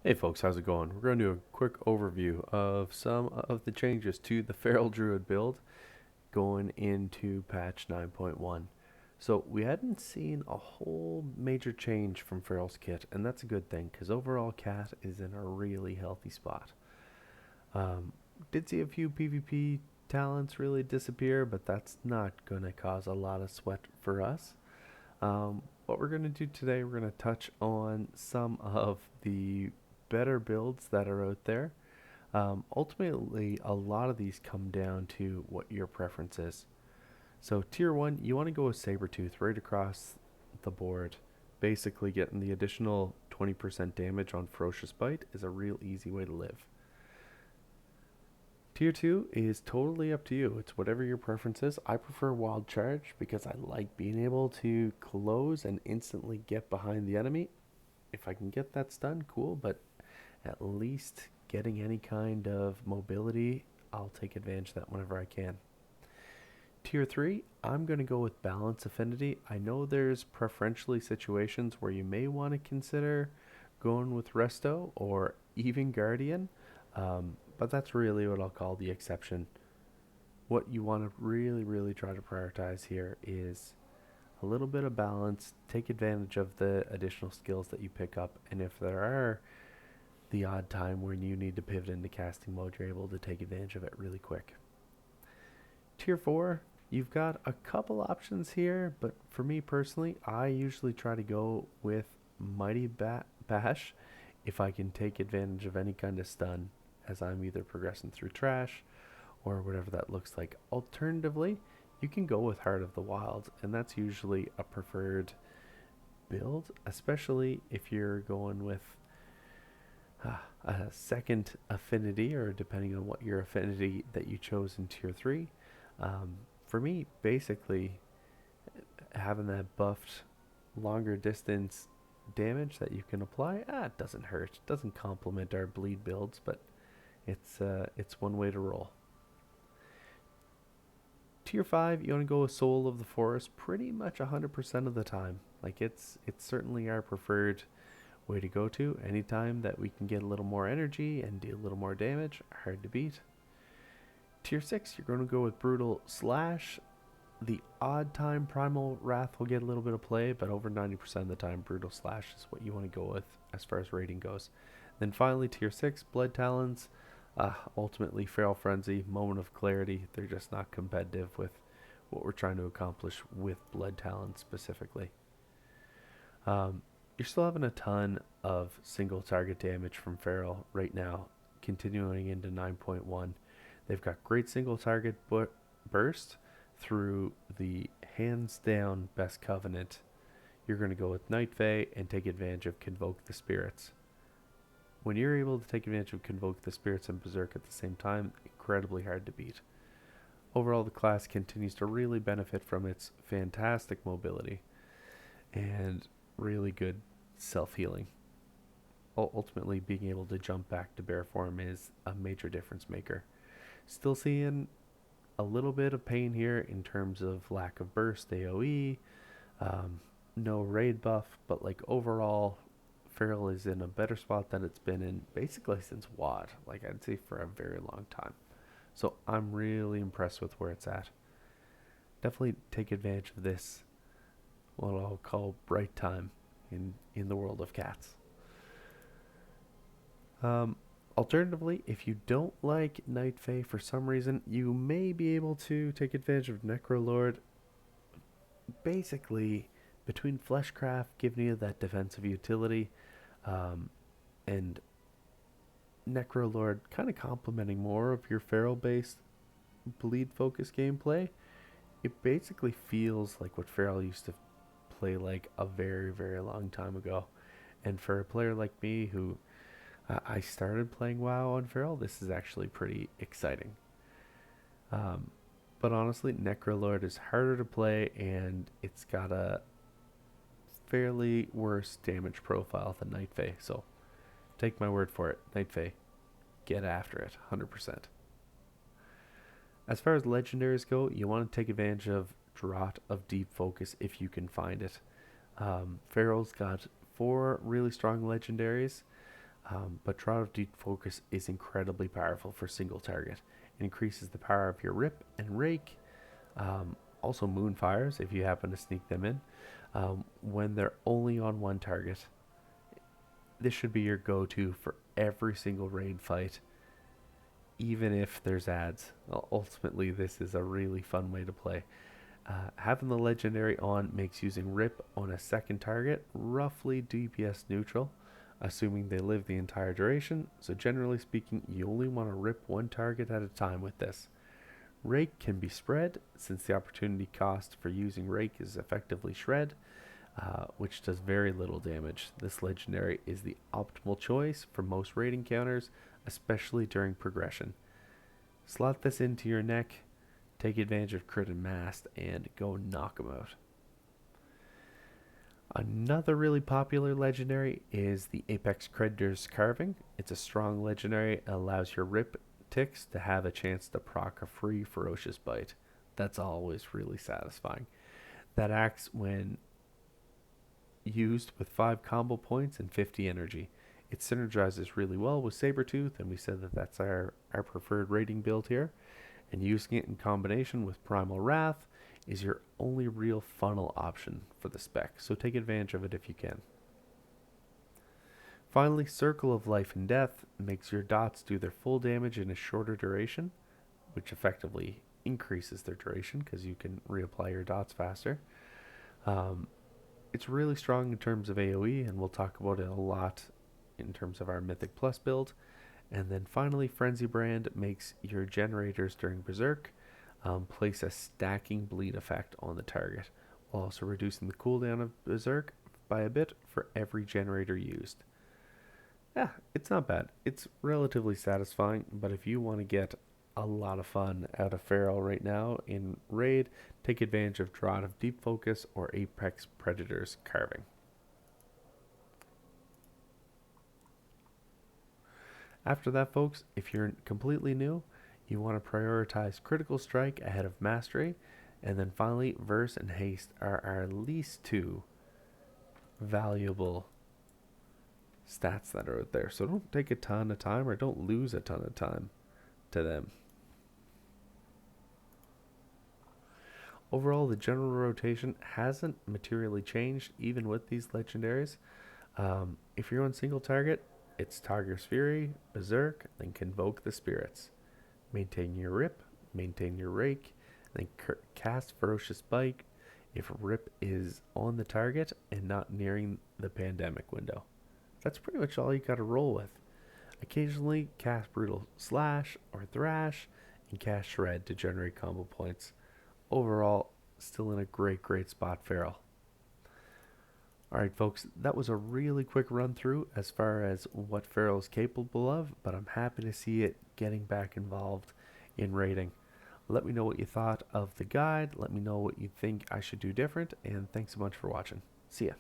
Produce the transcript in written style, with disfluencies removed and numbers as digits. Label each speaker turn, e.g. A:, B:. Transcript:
A: Hey folks, how's it going? We're going to do a quick overview of some of the changes to the Feral Druid build going into patch 9.1. So we hadn't seen a whole major change from Feral's kit, and that's a good thing because overall Cat is in a really healthy spot. Um, did see a few PvP talents really disappear, but that's not going to cause a lot of sweat for us. What we're going to do today, we're going to touch on some of the better builds that are out there. Ultimately, a lot of these come down to what your preference is. So, tier 1, you want to go with Sabretooth right across the board. Basically, getting the additional 20% damage on Ferocious Bite is a real easy way to live. Tier 2 is totally up to you. It's whatever your preference is. I prefer Wild Charge because I like being able to close and instantly get behind the enemy. If I can get that stun, cool, but at least getting any kind of mobility, I'll take advantage of that whenever I can. Tier 3, I'm going to go with Balance Affinity. I know there's preferentially situations where you may want to consider going with Resto or even Guardian, but that's really what I'll call the exception. What you want to really try to prioritize here is a little bit of balance, take advantage of the additional skills that you pick up, and if there are the odd time when you need to pivot into casting mode, you're able to take advantage of it really quick. Tier 4, you've got a couple options here, but for me personally, I usually try to go with Bash if I can take advantage of any kind of stun as I'm either progressing through trash or whatever that looks like. Alternatively, you can go with Heart of the Wild, and that's usually a preferred build, especially if you're going with a second affinity, or depending on what your affinity that you chose in tier 3. For me, basically, having that buffed longer distance damage that you can apply, it doesn't hurt. It doesn't complement our bleed builds, but it's one way to roll. Tier 5, you want to go with Soul of the Forest pretty much 100% of the time. Like it's certainly our preferred way to go to. Anytime that we can get a little more energy and deal a little more damage, hard to beat. Tier 6, you're going to go with Brutal Slash. The odd time Primal Wrath will get a little bit of play, but over 90% of the time, Brutal Slash is what you want to go with as far as rating goes. Then finally, Tier 6, Blood Talons. Ultimately, Feral Frenzy, Moment of Clarity. They're just not competitive with what we're trying to accomplish with Blood Talons specifically. You're still having a ton of single target damage from Feral right now, continuing into 9.1. They've got great single target burst through the hands down best covenant. You're going to go with Night Fae and take advantage of Convoke the Spirits. When you're able to take advantage of Convoke the Spirits and Berserk at the same time, incredibly hard to beat. Overall, the class continues to really benefit from its fantastic mobility and really good self healing. Ultimately, being able to jump back to bear form is a major difference maker. Still seeing a little bit of pain here in terms of lack of burst AoE, um, no raid buff, but like overall, Feral is in a better spot than it's been in basically since WoD. Like I'd say for a very long time. So I'm really impressed with where it's at. Definitely take advantage of this, what I'll call bright time in the world of cats. Um, Alternatively, if you don't like Night Fae for some reason, you may be able to take advantage of Necrolord. Basically, between Fleshcraft giving you that defensive utility, um, and Necrolord kind of complementing more of your Feral based bleed focus gameplay, it basically feels like what Feral used to play like a very long time ago. And for a player like me who I started playing WoW on Feral, this is actually pretty exciting. Um, but honestly, Necrolord is harder to play and it's got a fairly worse damage profile than Night Fae. So take my word for it, Night Fae, get after it, 100%. As far as legendaries go, you want to take advantage of Draught of Deep Focus if you can find it. Feral's got 4 really strong legendaries. But Draught of Deep Focus is incredibly powerful for single target. It increases the power of your Rip and Rake. Also Moonfires, if you happen to sneak them in, when they're only on one target. This should be your go-to for every single raid fight, even if there's ads. Ultimately, this is a really fun way to play. Having the legendary on makes using Rip on a second target roughly DPS neutral, assuming they live the entire duration, so generally speaking, you only want to rip one target at a time with this. Rake can be spread, since the opportunity cost for using Rake is effectively Shred, which does very little damage. This legendary is the optimal choice for most raid encounters, especially during progression. Slot this into your neck, take advantage of crit and mast, and go knock them out. Another really popular legendary is the Apex Predator's Carving. It's a strong legendary, it allows your Rip ticks to have a chance to proc a free ferocious bite. That's always really satisfying. That acts when used with 5 combo points and 50 energy. It synergizes really well with Sabretooth, and we said that that's our preferred rating build here. And using it in combination with Primal Wrath is your only real funnel option for the spec, so take advantage of it if you can. Finally, Circle of Life and Death makes your dots do their full damage in a shorter duration, which effectively increases their duration because you can reapply your dots faster. It's really strong in terms of AoE, and we'll talk about it a lot in terms of our Mythic Plus build. And then finally, Frenzy Brand makes your generators during Berserk place a stacking bleed effect on the target, while also reducing the cooldown of Berserk by a bit for every generator used. Yeah, it's not bad. It's relatively satisfying, but if you want to get a lot of fun out of Feral right now in Raid, take advantage of Draught of Deep Focus or Apex Predator's Carving. After that, folks, if you're completely new, you want to prioritize Critical Strike ahead of Mastery, and then finally, Verse and Haste are our least two valuable stats that are out there. So don't take a ton of time, or don't lose a ton of time to them. Overall, the general rotation hasn't materially changed even with these legendaries. If you're on single target, it's Tiger's Fury, Berserk, then Convoke the Spirits. Maintain your Rip, maintain your Rake, then cast Ferocious Bite if Rip is on the target and not nearing the pandemic window. That's pretty much all you gotta roll with. Occasionally cast Brutal Slash or Thrash and cast Shred to generate combo points. Overall, still in a great spot, Feral. Alright folks, that was a really quick run through as far as what Feral is capable of, but I'm happy to see it getting back involved in raiding. Let me know what you thought of the guide, let me know what you think I should do different, and thanks so much for watching. See ya.